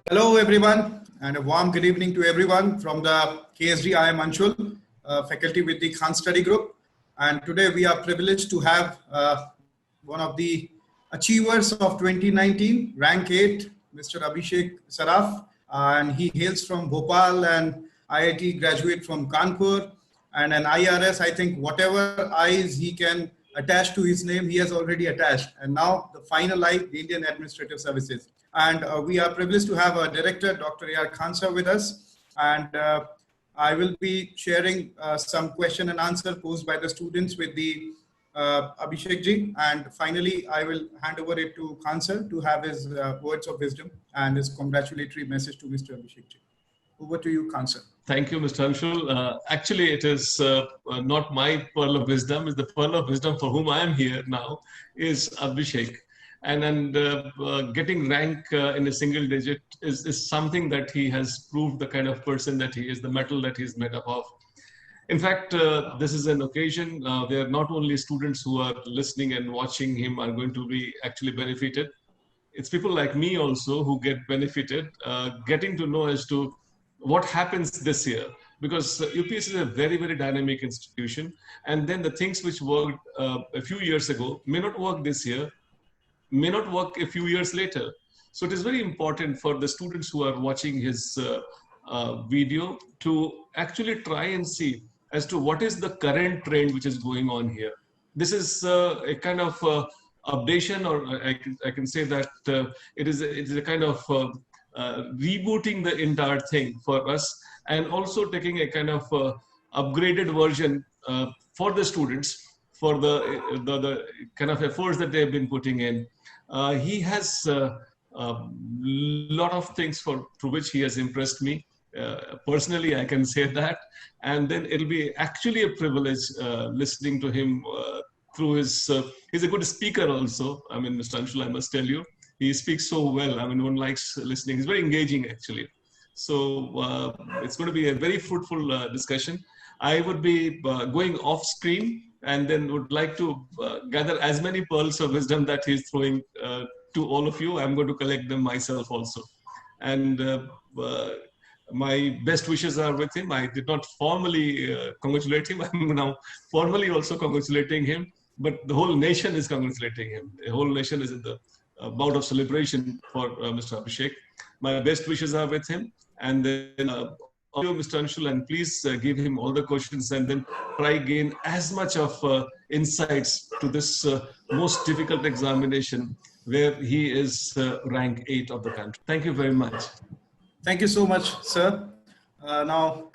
Hello, everyone, and a warm good evening to everyone from the KSD. I am Anshul, faculty with the Khan Study Group, and today we are privileged to have one of the achievers of 2019, rank 8, Mr. Abhishek Saraf, and he hails from Bhopal and IIT graduate from Kanpur, and an IRS. I think whatever I's he can attach to his name, he has already attached, and now the final I, the Indian Administrative Services. And we are privileged to have a director, Dr. A.R. Khansa, with us. And I will be sharing some question and answer posed by the students with the Abhishek ji. And finally, I will hand over it to Khansa to have his words of wisdom and his congratulatory message to Mr. Abhishek ji. Over to you, Khansa. Thank you, Mr. Anshul. Actually, it is not my pearl of wisdom. It's the pearl of wisdom for whom I am here now is Abhishek. And getting rank in a single digit is something that he has proved the kind of person that he is, the metal that he's made up of. In fact, this is an occasion where not only students who are listening and watching him are going to be actually benefited. It's people like me also who get benefited, getting to know as to what happens this year. Because UPS is a very, very dynamic institution. And then the things which worked a few years ago may not work this year, may not work a few years later. So it is very important for the students who are watching his video to actually try and see as to what is the current trend which is going on here. This is a kind of updation, or I can say that it is a kind of rebooting the entire thing for us, and also taking a kind of upgraded version for the students for the kind of efforts that they've been putting in. He has a lot of things through which he has impressed me. Personally, I can say that. And then it'll be actually a privilege listening to him through his, he's a good speaker also. I mean, Mr. Anshul, I must tell you, he speaks so well. I mean, one likes listening. He's very engaging, actually. So it's going to be a very fruitful discussion. I would be going off screen and then would like to gather as many pearls of wisdom that he's throwing to all of you. I'm going to collect them myself also. And my best wishes are with him. I did not formally congratulate him. I'm now formally also congratulating him, but the whole nation is congratulating him. The whole nation is in the bout of celebration for Mr. Abhishek. My best wishes are with him. And then Mr. Anshul, and please give him all the questions and then try gain as much of insights to this most difficult examination where he is rank 8 of the country. Thank you very much. Thank you so much, sir. Now,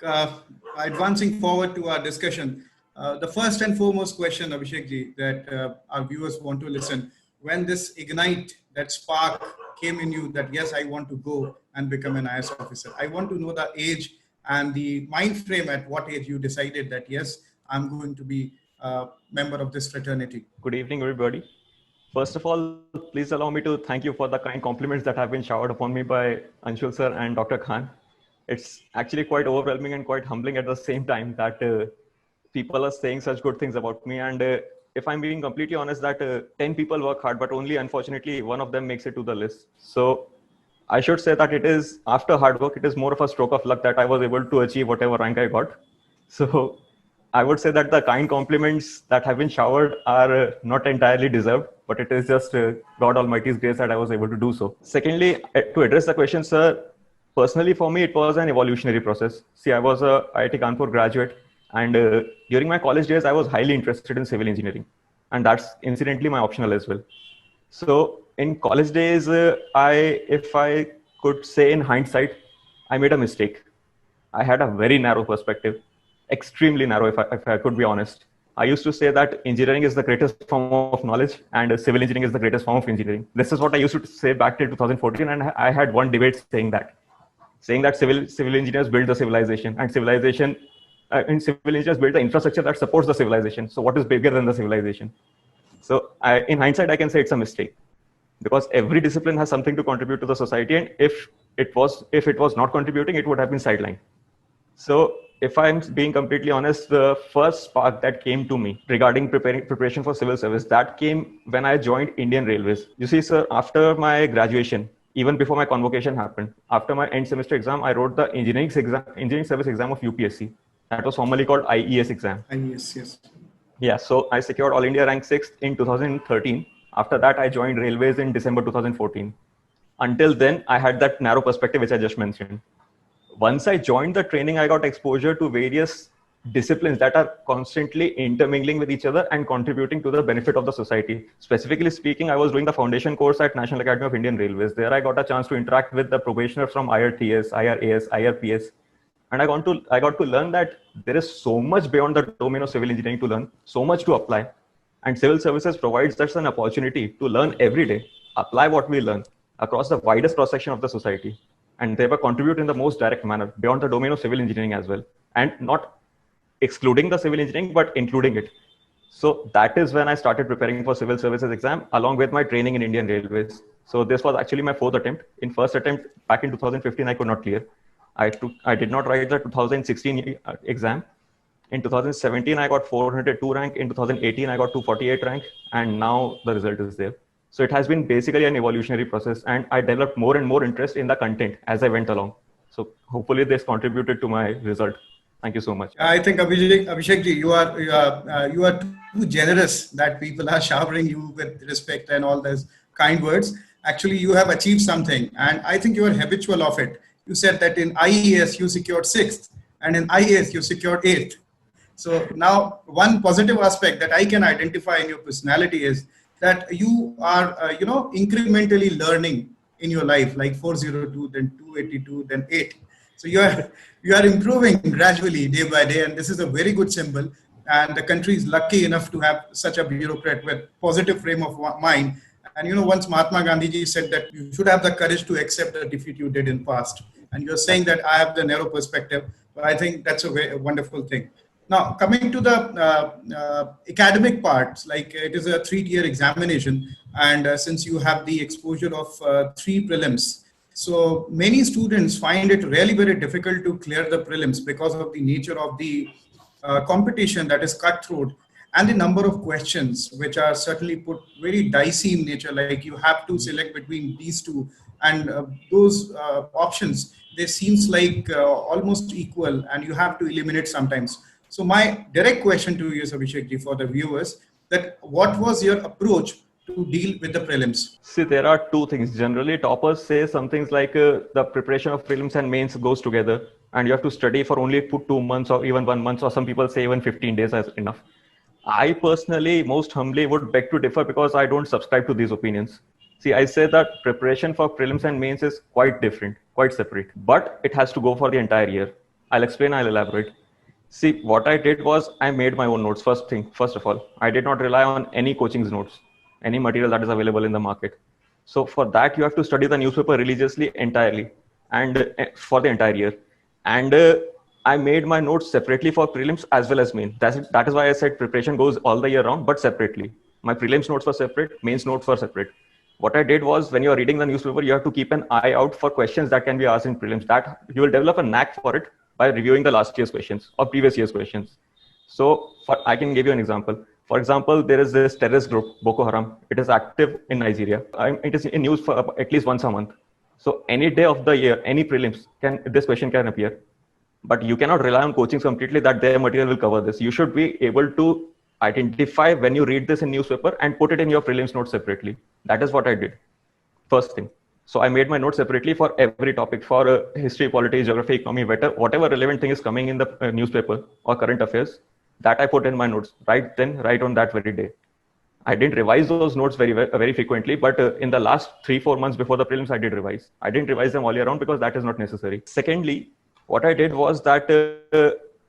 advancing forward to our discussion, the first and foremost question, Abhishek ji, that our viewers want to listen, when this ignite, that spark came in you that, yes, I want to go and become an IAS officer. I want to know the age and the mind frame at what age you decided that, yes, I'm going to be a member of this fraternity. Good evening, everybody. First of all, please allow me to thank you for the kind compliments that have been showered upon me by Anshul sir and Dr. Khan. It's actually quite overwhelming and quite humbling at the same time that people are saying such good things about me. And if I'm being completely honest, that 10 people work hard, but only unfortunately one of them makes it to the list. So I should say that it is after hard work, it is more of a stroke of luck that I was able to achieve whatever rank I got. So I would say that the kind compliments that have been showered are not entirely deserved, but it is just God Almighty's grace that I was able to do so. Secondly, to address the question, sir, personally for me, it was an evolutionary process. See, I was a IIT Kanpur graduate, and during my college days, I was highly interested in civil engineering. And that's incidentally my optional as well. So in college days, if I could say in hindsight, I made a mistake. I had a very narrow perspective. Extremely narrow, if I could be honest. I used to say that engineering is the greatest form of knowledge and civil engineering is the greatest form of engineering. This is what I used to say back till 2014, and I had one debate saying that civil engineers build the civilization, and civil engineers build the infrastructure that supports the civilization. So what is bigger than the civilization? So in hindsight, I can say it's a mistake, because every discipline has something to contribute to the society, and if it was not contributing, it would have been sidelined. So if I'm being completely honest, the first spark that came to me regarding preparation for civil service, that came when I joined Indian Railways. You see, sir, after my graduation, even before my convocation happened. After my end semester exam, I wrote the engineering service exam of UPSC. That was formerly called IES exam. Yes, yes. Yeah, so I secured All India rank 6th in 2013. After that, I joined Railways in December 2014. Until then, I had that narrow perspective, which I just mentioned. Once I joined the training, I got exposure to various disciplines that are constantly intermingling with each other and contributing to the benefit of the society. Specifically speaking, I was doing the foundation course at National Academy of Indian Railways. There I got a chance to interact with the probationers from IRTS, IRAS, IRPS. And I got to learn that there is so much beyond the domain of civil engineering to learn, so much to apply. And civil services provides us an opportunity to learn every day, apply what we learn across the widest cross section of the society, and thereby contribute in the most direct manner beyond the domain of civil engineering as well. And not excluding the civil engineering, but including it. So that is when I started preparing for civil services exam along with my training in Indian Railways. So this was actually my 4th attempt. In first attempt back in 2015, I could not clear. I did not write the 2016 exam. In 2017, I got 402 rank. In 2018, I got 248 rank. And now the result is there. So it has been basically an evolutionary process. And I developed more and more interest in the content as I went along. So hopefully this contributed to my result. Thank you so much. I think Abhishek ji, you are too generous that people are showering you with respect and all those kind words. Actually, you have achieved something, and I think you are habitual of it. You said that in IES you secured 6th, and in IAS you secured 8th. So now one positive aspect that I can identify in your personality is that you are, incrementally learning in your life, like 402, then 282, then 8. So you are improving gradually day by day, and this is a very good symbol. And the country is lucky enough to have such a bureaucrat with positive frame of mind. And once Mahatma Gandhi ji said that you should have the courage to accept the defeat you did in past. And you're saying that I have the narrow perspective, but I think that's a wonderful thing. Now, coming to the academic parts, like it is a 3-tier examination, and since you have the exposure of 3 prelims, so many students find it really very difficult to clear the prelims because of the nature of the competition that is cutthroat, and the number of questions which are certainly put very dicey in nature, like you have to select between these two, and those options, they seems like almost equal, and you have to eliminate sometimes. So my direct question to you, Abhishek ji, for the viewers, that what was your approach to deal with the prelims? See, there are 2 things. Generally, toppers say some things like the preparation of prelims and mains goes together, and you have to study for only 2 months or even 1 month, or some people say even 15 days is enough. I personally, most humbly, would beg to differ because I don't subscribe to these opinions. See, I say that preparation for prelims and mains is quite different, quite separate, but it has to go for the entire year. I'll explain, I'll elaborate. See, what I did was I made my own notes. First of all, I did not rely on any coaching's notes, any material that is available in the market. So for that, you have to study the newspaper religiously entirely and for the entire year. And I made my notes separately for prelims as well as main. That is why I said preparation goes all the year round, but separately. My prelims notes were separate, mains notes were separate. What I did was, when you're reading the newspaper, you have to keep an eye out for questions that can be asked in prelims. That you will develop a knack for it by reviewing the last year's questions or previous year's questions. So I can give you an example. For example, there is this terrorist group, Boko Haram. It is active in Nigeria. It is in news for at least once a month. So any day of the year, any prelims, this question can appear. But you cannot rely on coaching completely that their material will cover this. You should be able to identify when you read this in newspaper and put it in your prelims notes separately. That is what I did. First thing. So I made my notes separately for every topic, for history, politics, geography, economy, whatever relevant thing is coming in the newspaper or current affairs, that I put in my notes right on that very day. I didn't revise those notes very frequently, but in the last 3-4 months before the prelims, I did revise. I didn't revise them all year round because that is not necessary. Secondly, what I did was that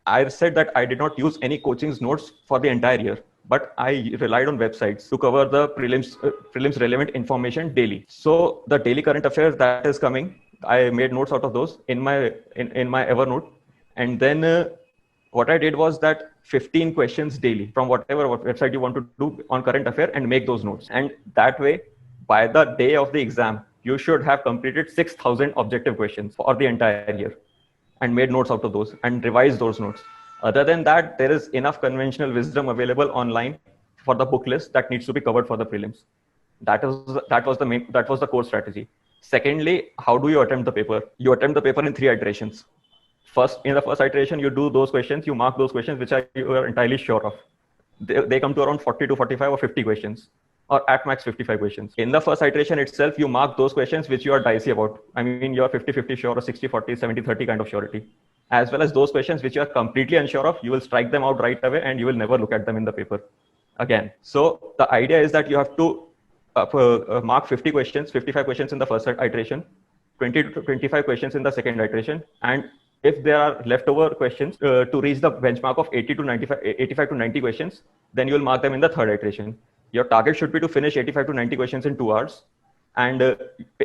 I said that I did not use any coaching's notes for the entire year, but I relied on websites to cover the prelims relevant information daily. So the daily current affairs that is coming, I made notes out of those in my Evernote. And then what I did was that 15 questions daily from whatever website you want to do on current affair, and make those notes. And that way, by the day of the exam, you should have completed 6,000 objective questions for the entire year and made notes out of those and revised those notes. Other than that, there is enough conventional wisdom available online for the book list that needs to be covered for the prelims. That was the core strategy. Secondly, how do you attempt the paper? You attempt the paper in 3 iterations. In the first iteration, you do those questions, you mark those questions which you are entirely sure of. They come to around 40 to 45 or 50 questions, or at max 55 questions. In the first iteration itself, you mark those questions which you are dicey about. I mean, you're 50-50 sure or 60-40, 70-30 kind of surety. As well as those questions which you are completely unsure of, you will strike them out right away and you will never look at them in the paper again. So the idea is that you have to mark 50 questions, 55 questions in the first iteration, 20 to 25 questions in the second iteration, and if there are leftover questions to reach the benchmark of 85 to 90 questions, then you will mark them in the third iteration. Your target should be to finish 85 to 90 questions in 2 hours and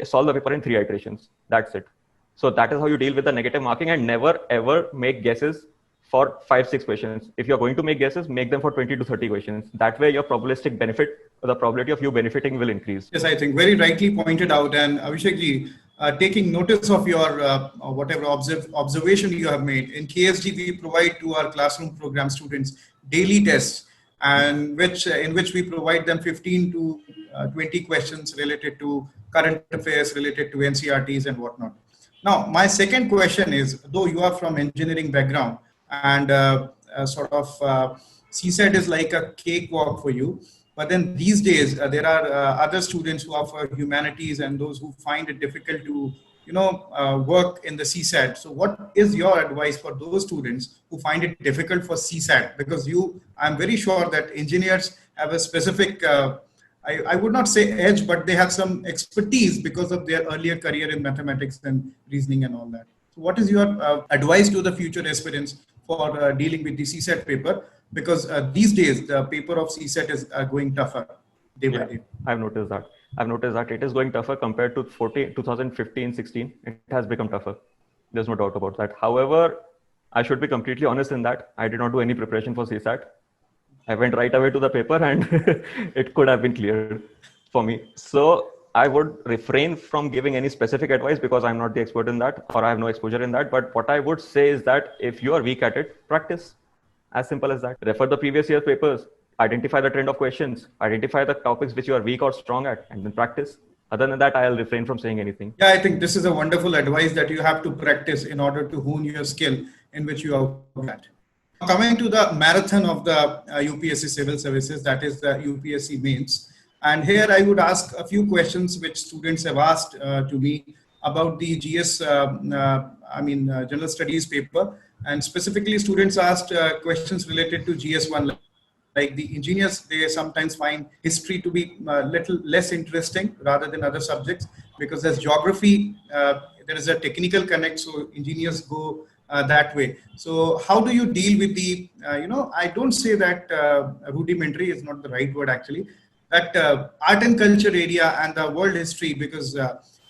solve the paper in 3 iterations. That's it. So that is how you deal with the negative marking, and never ever make guesses for 5-6 questions. If you're going to make guesses, make them for 20 to 30 questions. That way your probabilistic benefit, or the probability of you benefiting, will increase. Yes, I think very rightly pointed out. And Abhishek ji, taking notice of your whatever observation you have made, in KSG we provide to our classroom program students daily tests, and in which we provide them 15 to 20 questions related to current affairs, related to NCRTs and whatnot. Now, my second question is, though you are from engineering background and sort of CSAT is like a cakewalk for you, but then these days there are other students who are for humanities and those who find it difficult to work in the CSAT. So what is your advice for those students who find it difficult for CSAT? Because I'm very sure that engineers have a specific I would not say edge, but they have some expertise because of their earlier career in mathematics and reasoning and all that. So what is your advice to the future aspirants for dealing with the CSAT paper? Because these days, the paper of CSAT is going tougher day by day. I've noticed that it is going tougher compared to 2015-16. It has become tougher. There's no doubt about that. However, I should be completely honest in that I did not do any preparation for CSAT. I went right away to the paper and it could have been cleared for me. So I would refrain from giving any specific advice because I'm not the expert in that, or I have no exposure in that. But what I would say is that if you are weak at it, practice. As simple as that. Refer the previous year's papers, identify the trend of questions, identify the topics which you are weak or strong at, and then practice. Other than that, I'll refrain from saying anything. Yeah, I think this is a wonderful advice that you have to practice in order to hone your skill in which you are good at. Coming to the marathon of the UPSC Civil Services, that is the UPSC mains. And here I would ask a few questions which students have asked to me about the GS, General Studies paper. And specifically, students asked questions related to GS1. Like the engineers, they sometimes find history to be a little less interesting rather than other subjects, because as geography, there is a technical connect, so engineers go that way. So how do you deal with the, I don't say that rudimentary is not the right word actually, that art and culture area and the world history, because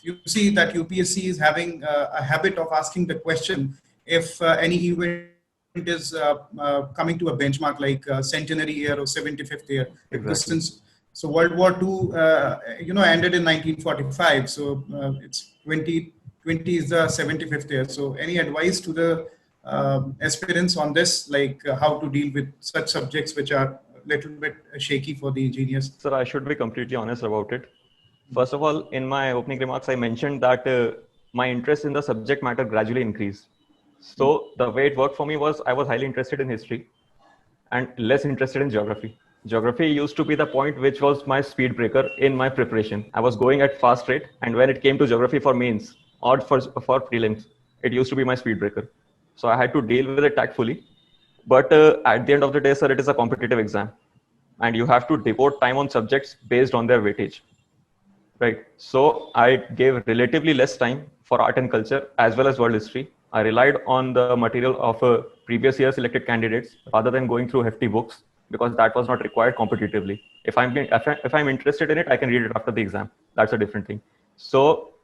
you see that UPSC is having a habit of asking the question if any event is coming to a benchmark like centenary year or 75th year existence. So World War II, ended in 1945. So it's 2020 is the 75th year. So any advice to the aspirants on this, like how to deal with such subjects which are a little bit shaky for the engineers? Sir, I should be completely honest about it. First of all, in my opening remarks, I mentioned that my interest in the subject matter gradually increased. So the way it worked for me was I was highly interested in history and less interested in geography. Geography used to be the point which was my speed breaker in my preparation. I was going at fast rate, and when it came to geography for mains or for prelims, it used to be my speed breaker. So I had to deal with it tactfully. But at the end of the day, sir, it is a competitive exam, and you have to devote time on subjects based on their weightage. Right. So I gave relatively less time for art and culture as well as world history. I relied on the material of previous year selected candidates rather than going through hefty books, because that was not required competitively. If I'm interested in it, I can read it after the exam. That's a different thing. So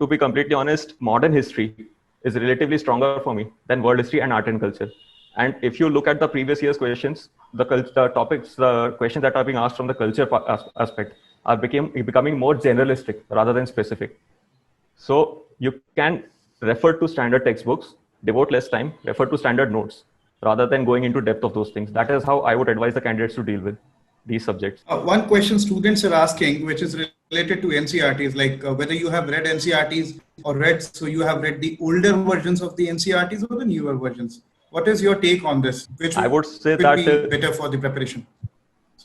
to be completely honest, modern history is relatively stronger for me than world history and art and culture. And if you look at the previous year's questions, the questions that are being asked from the culture aspect are becoming more generalistic rather than specific. So you can refer to standard textbooks, devote less time, refer to standard notes, rather than going into depth of those things. That is how I would advise the candidates to deal with. these subjects. One question students are asking, which is related to NCRTs, like whether you have read NCRTs or so you have read the older versions of the NCRTs or the newer versions. What is your take on this? Which I would say will that be better for the preparation?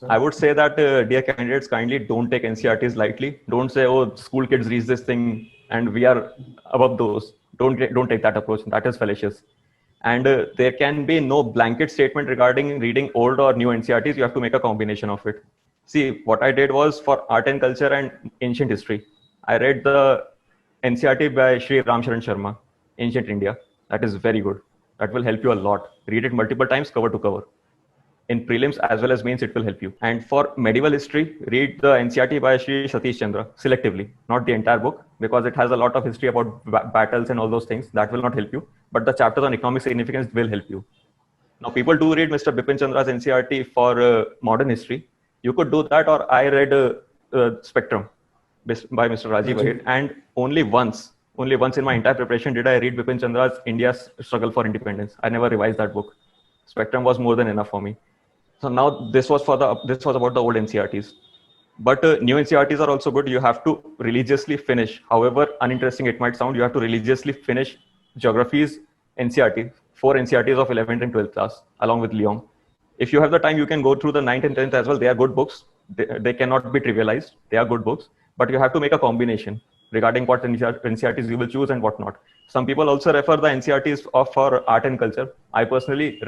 I would say that, dear candidates, kindly don't take NCRTs lightly. Don't say, oh, school kids read this thing and we are above those. Don't take that approach. That is fallacious. And there can be no blanket statement regarding reading old or new NCRTs. You have to make a combination of it. See, what I did was for art and culture and ancient history. I read the NCRT by Sri Ram Sharan Sharma, Ancient India. That is very good. That will help you a lot. Read it multiple times, cover to cover. In prelims as well as mains, it will help you. And for medieval history, read the NCRT by Sri Satish Chandra selectively, not the entire book, because it has a lot of history about battles and all those things. That will not help you. But the chapters on economic significance will help you. Now, people do read Mr. Bipin Chandra's NCRT for modern history. You could do that, or I read Spectrum by Mr. Rajiv Ahir, and only once in my entire preparation did I read Bipin Chandra's India's Struggle for Independence. I never revised that book. Spectrum was more than enough for me. So now this was about the old NCRTs, but new NCRTs are also good. You have to religiously finish, however uninteresting it might sound, you have to religiously finish geography's NCRT, 4 NCRTs of 11th and 12th class, along with Leong. If you have the time, you can go through the 9th and 10th as well. They are good books. They cannot be trivialized. They are good books, but you have to make a combination regarding what NCRTs you will choose and what not. Some people also refer the NCRTs for art and culture. I personally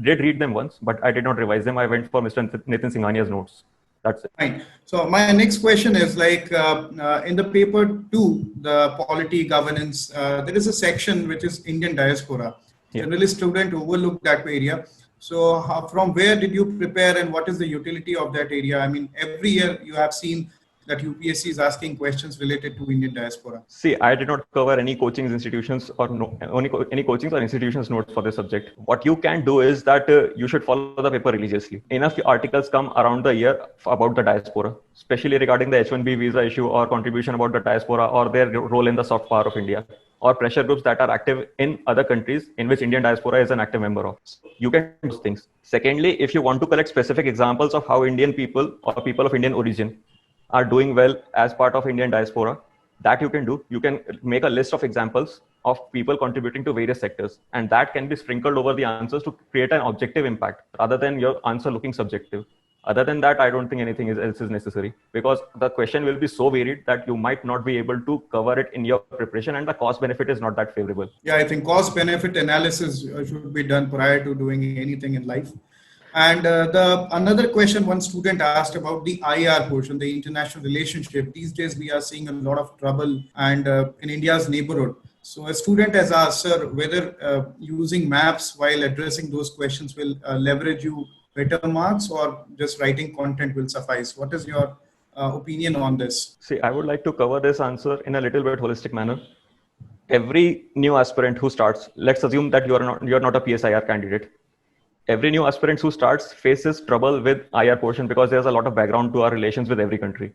did read them once, but I did not revise them. I went for Mr. Nitin Singhania's notes. That's it. Right. So my next question is like in the paper 2, the polity governance, there is a section which is Indian diaspora. Yeah. Generally, student overlook that area. So from where did you prepare and what is the utility of that area? I mean, every year you have seen that UPSC is asking questions related to Indian diaspora. See, I did not cover any coaching institutions or any coachings or institutions notes for this subject. What you can do is that you should follow the paper religiously. Enough articles come around the year about the diaspora, especially regarding the H-1B visa issue or contribution about the diaspora or their role in the soft power of India, or pressure groups that are active in other countries in which Indian diaspora is an active member of. So you can do those things. Secondly, if you want to collect specific examples of how Indian people or people of Indian origin are doing well as part of Indian diaspora, that you can do. You can make a list of examples of people contributing to various sectors, and that can be sprinkled over the answers to create an objective impact rather than your answer looking subjective. Other than that, I don't think anything else is necessary, because the question will be so varied that you might not be able to cover it in your preparation, and the cost benefit is not that favorable. Yeah, I think cost benefit analysis should be done prior to doing anything in life. And another question one student asked about the IR portion, the international relationship. These days we are seeing a lot of trouble and in India's neighborhood. So a student has asked, sir, whether using maps while addressing those questions will leverage you better marks, or just writing content will suffice? What is your opinion on this? See, I would like to cover this answer in a little bit holistic manner. Every new aspirant who starts, let's assume that you're not a PSIR candidate. Every new aspirant who starts faces trouble with IR portion because there's a lot of background to our relations with every country,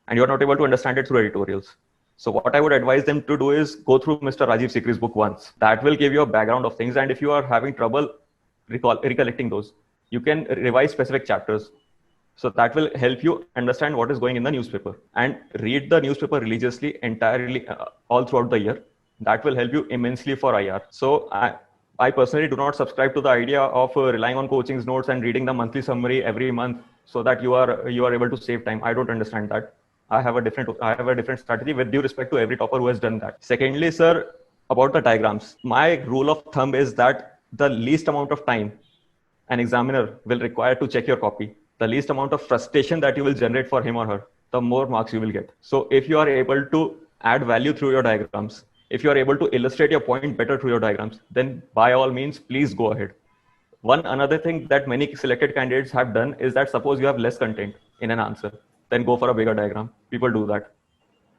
and you're not able to understand it through editorials. So what I would advise them to do is go through Mr. Rajiv Sikri's book once. That will give you a background of things, and if you are having trouble recollecting those, you can revise specific chapters. So that will help you understand what is going in the newspaper, and read the newspaper religiously entirely all throughout the year. That will help you immensely for IR. So I personally do not subscribe to the idea of relying on coaching's notes and reading the monthly summary every month so that you are able to save time. I don't understand that. I have a different strategy, with due respect to every topper who has done that. Secondly, sir, about the diagrams, my rule of thumb is that the least amount of time an examiner will require to check your copy, the least amount of frustration that you will generate for him or her, the more marks you will get. So if you are able to add value through your diagrams, if you are able to illustrate your point better through your diagrams, then by all means, please go ahead. Another thing that many selected candidates have done is that suppose you have less content in an answer, then go for a bigger diagram. People do that.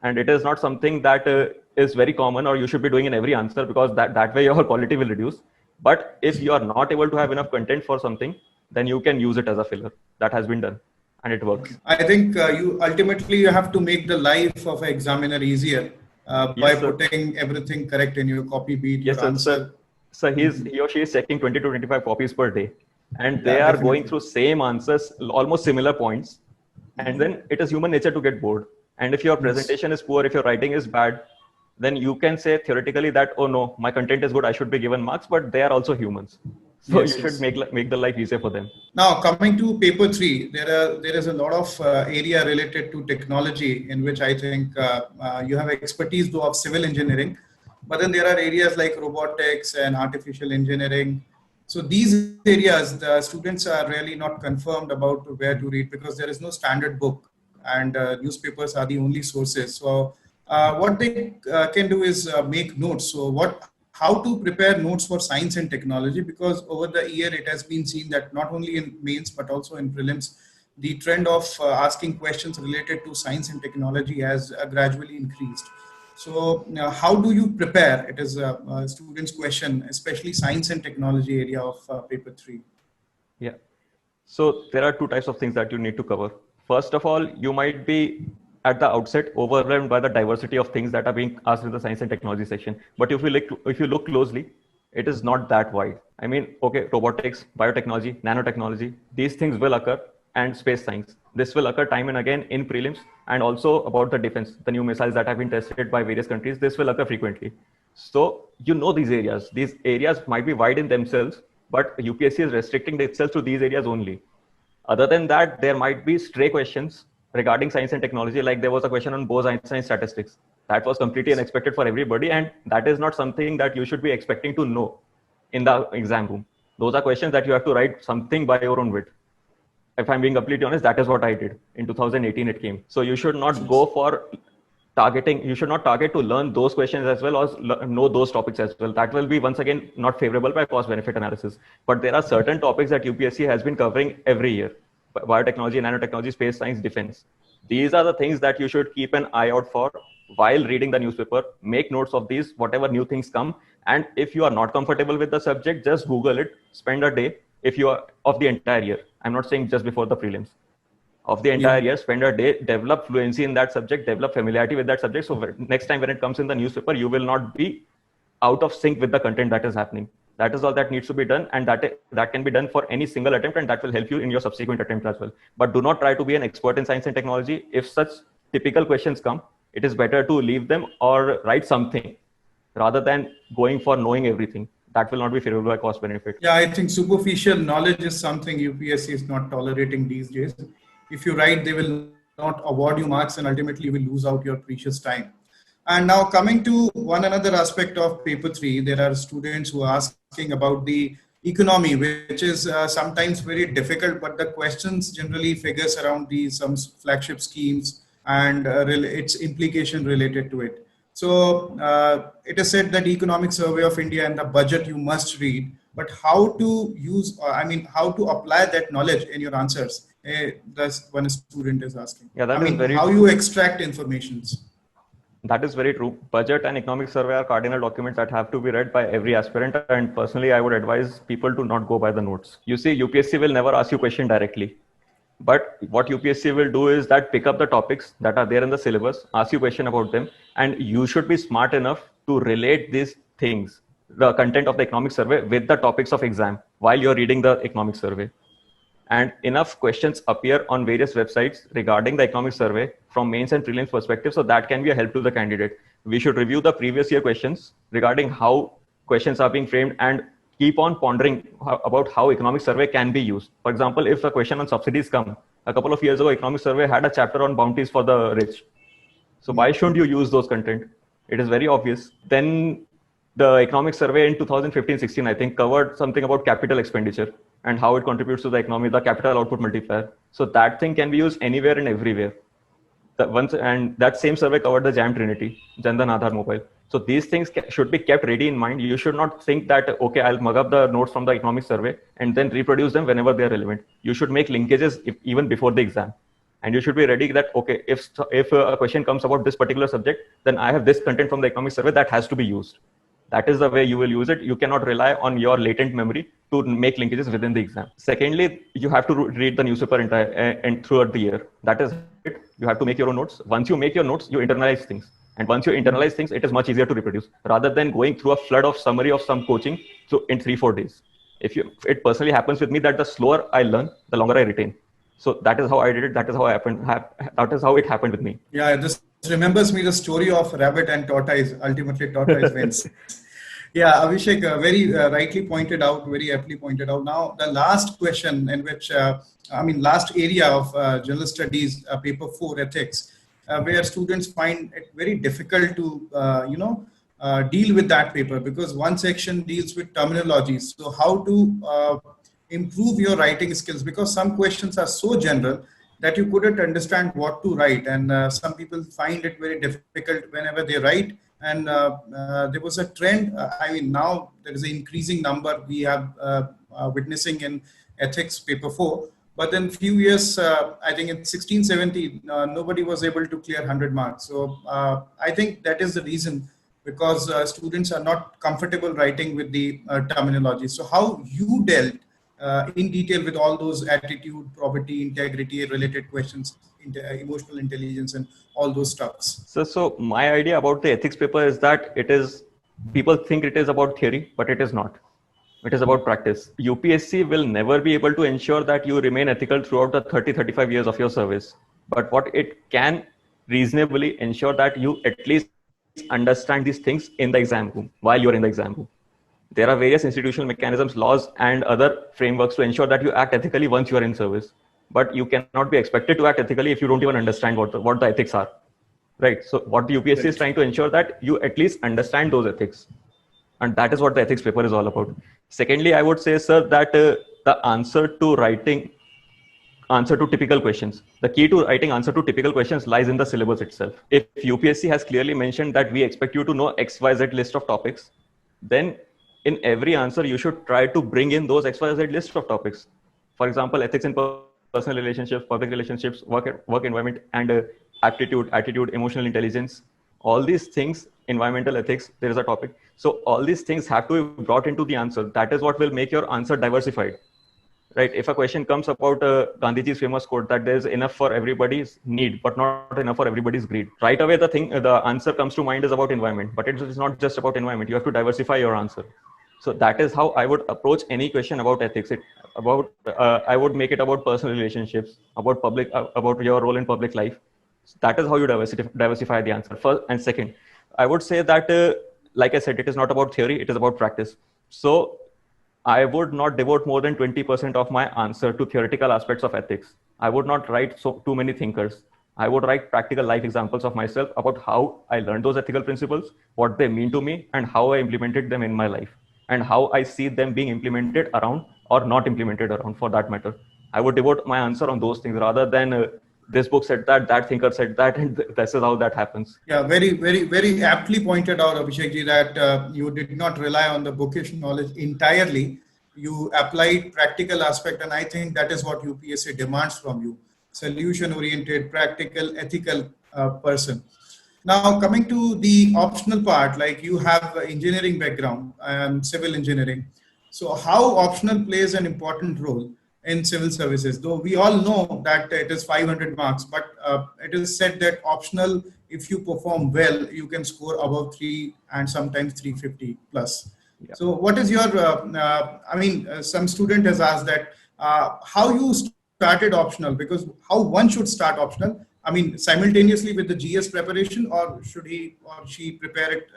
And it is not something that is very common or you should be doing in every answer, because that way your quality will reduce. But if you are not able to have enough content for something, then you can use it as a filler. That has been done and it works. I think you ultimately have to make the life of an examiner easier. By putting everything correct in your copy beat, yes, your answer. So he or she is checking 20 to 25 copies per day. and they Yeah, are definitely. going through same answers, almost similar points. And then it is human nature to get bored. And if your Yes. presentation is poor, if your writing is bad, then you can say theoretically that, oh no, my content is good, I should be given marks, but they are also humans. So you Yes, should yes. make the life easier for them. Now, coming to paper three, there is a lot of area related to technology in which I think you have expertise though of civil engineering, but then there are areas like robotics and artificial engineering. So these areas, the students are really not confirmed about where to read because there is no standard book, and newspapers are the only sources. So what they can do is make notes. So how to prepare notes for science and technology, because over the year it has been seen that not only in mains but also in prelims, the trend of asking questions related to science and technology has gradually increased. So how do you prepare? It is a student's question, especially science and technology area of paper three. Yeah. So there are two types of things that you need to cover. First of all, you might be at the outset overwhelmed by the diversity of things that are being asked in the science and technology section. But if you look closely, it is not that wide. I mean, okay, robotics, biotechnology, nanotechnology, these things will occur, and space science. This will occur time and again in prelims, and also about the defense, the new missiles that have been tested by various countries. This will occur frequently. So you know these areas. These areas might be wide in themselves, but UPSC is restricting itself to these areas only. Other than that, there might be stray questions regarding science and technology. Like there was a question on Bose-Einstein statistics. That was completely unexpected for everybody, and that is not something that you should be expecting to know in the exam room. Those are questions that you have to write something by your own wit. If I'm being completely honest, that is what I did. In 2018, it came. So you should not go for targeting, you should not target to learn those questions as well as know those topics as well. That will be once again not favorable by cost benefit analysis. But there are certain topics that UPSC has been covering every year: biotechnology, nanotechnology, space science, defense. These are the things that you should keep an eye out for while reading the newspaper. Make notes of these, whatever new things come. And if you are not comfortable with the subject, just Google it. Spend a day, if you are, of the entire year. I'm not saying just before the prelims, of the Yeah. entire year, spend a day, develop fluency in that subject, develop familiarity with that subject. So next time when it comes in the newspaper, you will not be out of sync with the content that is happening. That is all that needs to be done, and that can be done for any single attempt, and that will help you in your subsequent attempt as well. But do not try to be an expert in science and technology. If such typical questions come, it is better to leave them or write something rather than going for knowing everything. That will not be favorable by cost benefit. Yeah, I think superficial knowledge is something UPSC is not tolerating these days. If you write, they will not award you marks and ultimately you will lose out your precious time. And now coming to one another aspect of paper three, there are students who are asking about the economy, which is sometimes very difficult, but the questions generally figures around the some flagship schemes and its implication related to it. So it is said that Economic Survey of India and the budget you must read, but how to use, how to apply that knowledge in your answers? That's one student is asking. Yeah, that is very how true. you extract informations. That is very true. Budget and economic survey are cardinal documents that have to be read by every aspirant. And personally, I would advise people to not go by the notes. You see, UPSC will never ask you question directly. But what UPSC will do is that pick up the topics that are there in the syllabus, ask you question about them, and you should be smart enough to relate these things, the content of the economic survey, with the topics of exam while you're reading the economic survey. And enough questions appear on various websites regarding the economic survey from mains and prelims perspective, so that can be a help to the candidate. We should review the previous year questions regarding how questions are being framed and keep on pondering about how economic survey can be used. For example, if a question on subsidies come, a couple of years ago, economic survey had a chapter on bounties for the rich. So why shouldn't you use those content? It is very obvious. Then the economic survey in 2015-16, I think, covered something about capital expenditure and how it contributes to the economy, the capital output multiplier. So that thing can be used anywhere and everywhere. And that same survey covered the JAM Trinity, Jan Dhan Aadhaar Mobile. So these things should be kept ready in mind. You should not think that, okay, I'll mug up the notes from the economic survey and then reproduce them whenever they're relevant. You should make linkages even before the exam. And you should be ready that, okay, if a question comes about this particular subject, then I have this content from the economic survey that has to be used. That is the way you will use it. You cannot rely on your latent memory to make linkages within the exam. Secondly, you have to read the newspaper and throughout the year. That is it. You have to make your own notes. Once you make your notes, you internalize things. And once you internalize things, it is much easier to reproduce rather than going through a flood of summary of some coaching in 3-4 days. If it personally happens with me that the slower I learn, the longer I retain. So that is how I did it. That is how that is how it happened with me. Yeah, this remembers me the story of rabbit and tortoise. Ultimately, tortoise wins. Yeah, Abhishek very rightly pointed out, very aptly pointed out. Now, the last question in which, last area of general studies, paper 4, ethics, where students find it very difficult to, deal with that paper, because one section deals with terminologies. So how to improve your writing skills, because some questions are so general that you couldn't understand what to write. And some people find it very difficult whenever they write. And there was a trend. Now there is an increasing number we have witnessing in ethics paper 4. But then few years, I think in 16, 17, nobody was able to clear 100 marks. So I think that is the reason, because students are not comfortable writing with the terminology. So how you dealt in detail with all those attitude, probity, integrity related questions, emotional intelligence, and all those stuffs? So my idea about the ethics paper is that people think it is about theory, but it is not. It is about practice. UPSC will never be able to ensure that you remain ethical throughout the 35 years of your service. But what it can reasonably ensure that you at least understand these things in the exam room, while you're in the exam room. There are various institutional mechanisms, laws, and other frameworks to ensure that you act ethically once you are in service. But you cannot be expected to act ethically if you don't even understand what the ethics are. Right. So what the UPSC is trying to ensure that you at least understand those ethics. And that is what the ethics paper is all about. Secondly, I would say, sir, that the answer to typical questions, the key to writing answer to typical questions lies in the syllabus itself. If UPSC has clearly mentioned that we expect you to know XYZ list of topics, then in every answer, you should try to bring in those XYZ list of topics. For example, ethics in personal relationships, public relationships, work environment, and attitude, emotional intelligence, all these things, environmental ethics, there is a topic. So all these things have to be brought into the answer. That is what will make your answer diversified, right? If a question comes about Gandhiji's famous quote that there is enough for everybody's need, but not enough for everybody's greed, right away the answer comes to mind is about environment, but it is not just about environment. You have to diversify your answer. So that is how I would approach any question about ethics. I would make it about personal relationships, about your role in public life. So that is how you diversify the answer. First and second, I would say that, like I said, it is not about theory, it is about practice. So I would not devote more than 20% of my answer to theoretical aspects of ethics. I would not write too many thinkers. I would write practical life examples of myself about how I learned those ethical principles, what they mean to me, and how I implemented them in my life, and how I see them being implemented around or not implemented around, for that matter. I would devote my answer on those things rather than this book said that thinker said that, and this is how that happens. Yeah, very, very, very aptly pointed out, Abhishek ji, that you did not rely on the bookish knowledge entirely. You applied practical aspect, and I think that is what UPSC demands from you. Solution-oriented, practical, ethical person. Now, coming to the optional part, like you have engineering background and civil engineering. So how optional plays an important role in civil services? Though we all know that it is 500 marks, but it is said that optional, if you perform well, you can score above 3 and sometimes 350 plus. Yeah. So what is your, some student has asked that how you started optional, because how one should start optional? I mean, simultaneously with the GS preparation, or should he or she prepare it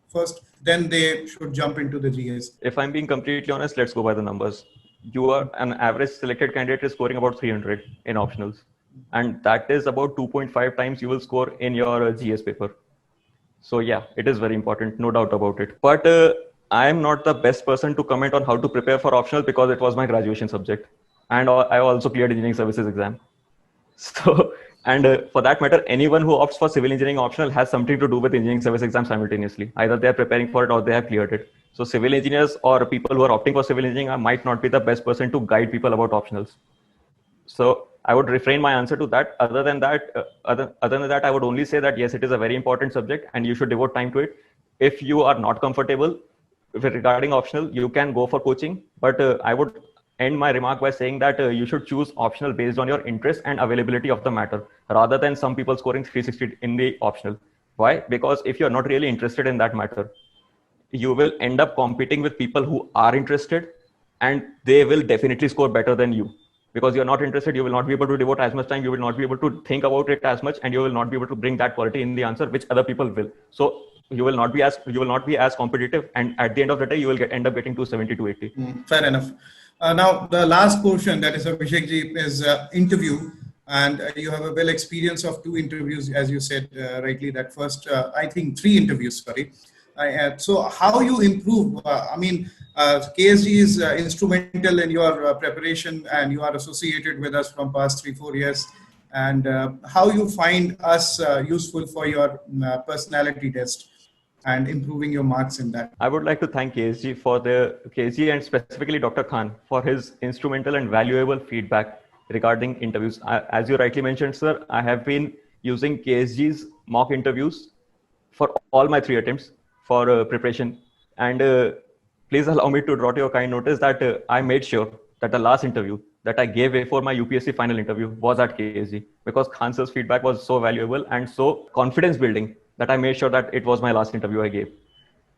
first, then they should jump into the GS? If I'm being completely honest, let's go by the numbers. You are an average selected candidate is scoring about 300 in optionals. And that is about 2.5 times you will score in your GS paper. So yeah, it is very important, no doubt about it. But I am not the best person to comment on how to prepare for optional, because it was my graduation subject. And I also cleared engineering services exam. So, and for that matter, anyone who opts for civil engineering optional has something to do with engineering service exam simultaneously. Either they are preparing for it or they have cleared it. So civil engineers or people who are opting for civil engineering might not be the best person to guide people about optionals. So I would refrain my answer to that. Other than that, I would only say that yes, it is a very important subject and you should devote time to it. If you are not comfortable regarding optional, you can go for coaching. But I would end my remark by saying that you should choose optional based on your interest and availability of the matter, rather than some people scoring 360 in the optional. Why? Because if you're not really interested in that matter, you will end up competing with people who are interested, and they will definitely score better than you. Because you're not interested, you will not be able to devote as much time, you will not be able to think about it as much, and you will not be able to bring that quality in the answer which other people will. So you will not be as competitive, and at the end of the day you will end up getting to 70 to 80. Fair enough. Now the last portion, that is Abhishek ji, is interview, and you have a well experience of 2 interviews, as you said rightly, that first I think 3 interviews, sorry. So how you improve? KSG is instrumental in your preparation, and you are associated with us from past 3-4 years. And how you find us useful for your personality test and improving your marks in that? I would like to thank KSG and specifically Dr. Khan for his instrumental and valuable feedback regarding interviews. As you rightly mentioned, sir, I have been using KSG's mock interviews for all my 3 attempts for preparation. And please allow me to draw to your kind notice that I made sure that the last interview that I gave before my UPSC final interview was at KSG, because Khan sir's feedback was so valuable and so confidence building that I made sure that it was my last interview I gave.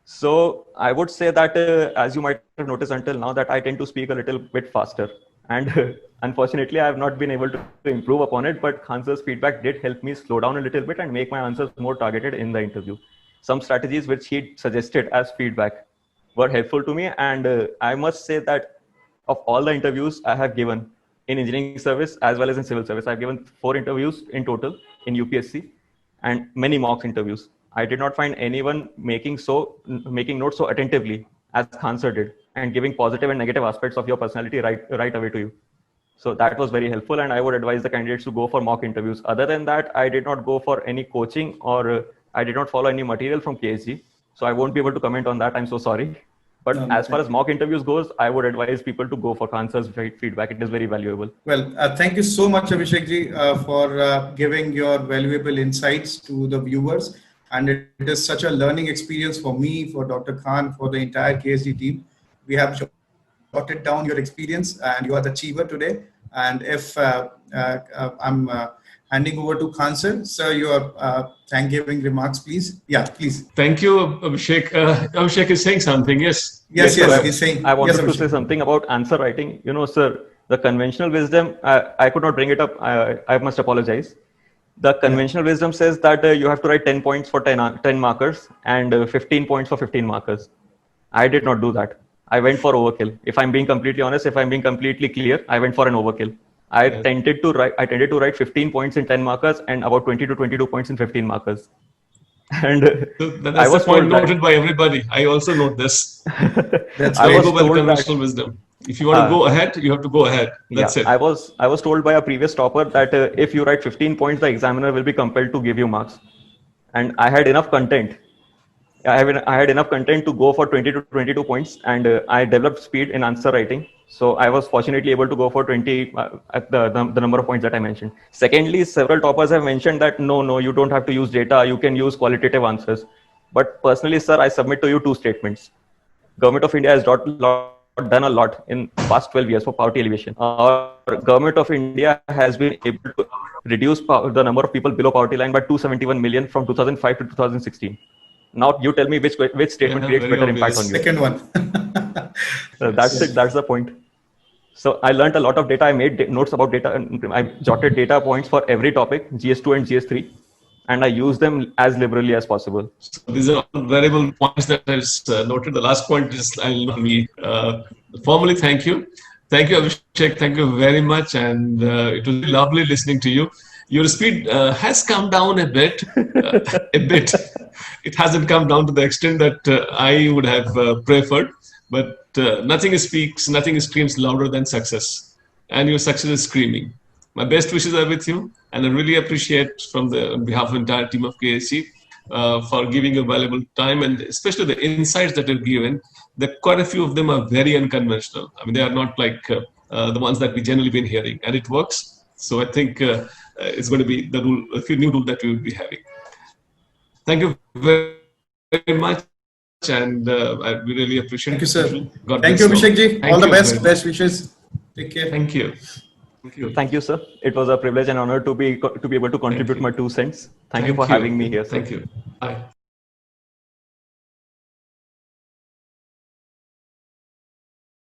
So I would say that as you might have noticed until now, that I tend to speak a little bit faster, and unfortunately I have not been able to improve upon it, but Khan sir's feedback did help me slow down a little bit and make my answers more targeted in the interview. Some strategies which he suggested as feedback were helpful to me, and I must say that of all the interviews I have given in engineering service as well as in civil service, I've given 4 interviews in total in UPSC and many mock interviews. I did not find anyone making notes so attentively as Khan sir did, and giving positive and negative aspects of your personality right away to you. So that was very helpful, and I would advise the candidates to go for mock interviews. Other than that, I did not go for any coaching, or I did not follow any material from KSG. So I won't be able to comment on that. I'm so sorry. But as far as mock interviews goes, I would advise people to go for Khan sir's feedback. It is very valuable. Well, thank you so much, Abhishek ji, for giving your valuable insights to the viewers. And it is such a learning experience for me, for Dr. Khan, for the entire KSG team. We have jotted down your experience, and you are the achiever today. And if I'm handing over to Khan sir, sir, your thank-giving remarks, please. Yeah, please. Thank you, Abhishek. Abhishek is saying something. Yes. Yes, he's saying. I wanted yes, to say something about answer writing. You know, sir, the conventional wisdom, I could not bring it up. I must apologize. The conventional wisdom says that you have to write 10 points for 10 markers and 15 points for 15 markers. I did not do that. I went for overkill. If I'm being completely honest, if I'm being completely clear, I went for an overkill. I tended to write 15 points in 10 markers and about 20 to 22 points in 15 markers. And that's I was the point noted by everybody. I also note this. That's I go by the conventional wisdom. If you want to go ahead, you have to go ahead. That's it. I was told by a previous topper that if you write 15 points, the examiner will be compelled to give you marks. And I had enough content. I had enough content to go for 20 to 22 points, and I developed speed in answer writing. So I was fortunately able to go for 20 at the number of points that I mentioned. Secondly, several toppers have mentioned that no, you don't have to use data. You can use qualitative answers. But personally, sir, I submit to you 2 statements. Government of India has done a lot in past 12 years for poverty alleviation. Government of India has been able to reduce the number of people below poverty line by 271 million from 2005 to 2016. Now you tell me which statement creates better impact on you. Second one. That's it. That's the point. So I learned a lot of data. I made notes about data, and I jotted data points for every topic, GS2 and GS3, and I use them as liberally as possible. So these are all variable points that is noted. The last point is me. Formally, thank you. Thank you, Abhishek. Thank you very much. And it was lovely listening to you. Your speed has come down a bit. It hasn't come down to the extent that I would have preferred. But nothing screams louder than success. And your success is screaming. My best wishes are with you. And I really appreciate on behalf of the entire team of KSG for giving your valuable time, and especially the insights that you've given. That quite a few of them are very unconventional. I mean, they are not like the ones that we generally been hearing, and it works. So I think it's going to be the new rule that we will be having. Thank you very much, and I really appreciate it. Thank you, sir. Thank you, Abhishek ji. All the best. Best wishes. Take care. Thank you. Thank you, sir. It was a privilege and honor to be able to contribute my 2 cents. Thank you for having me here, sir. Thank you. Bye.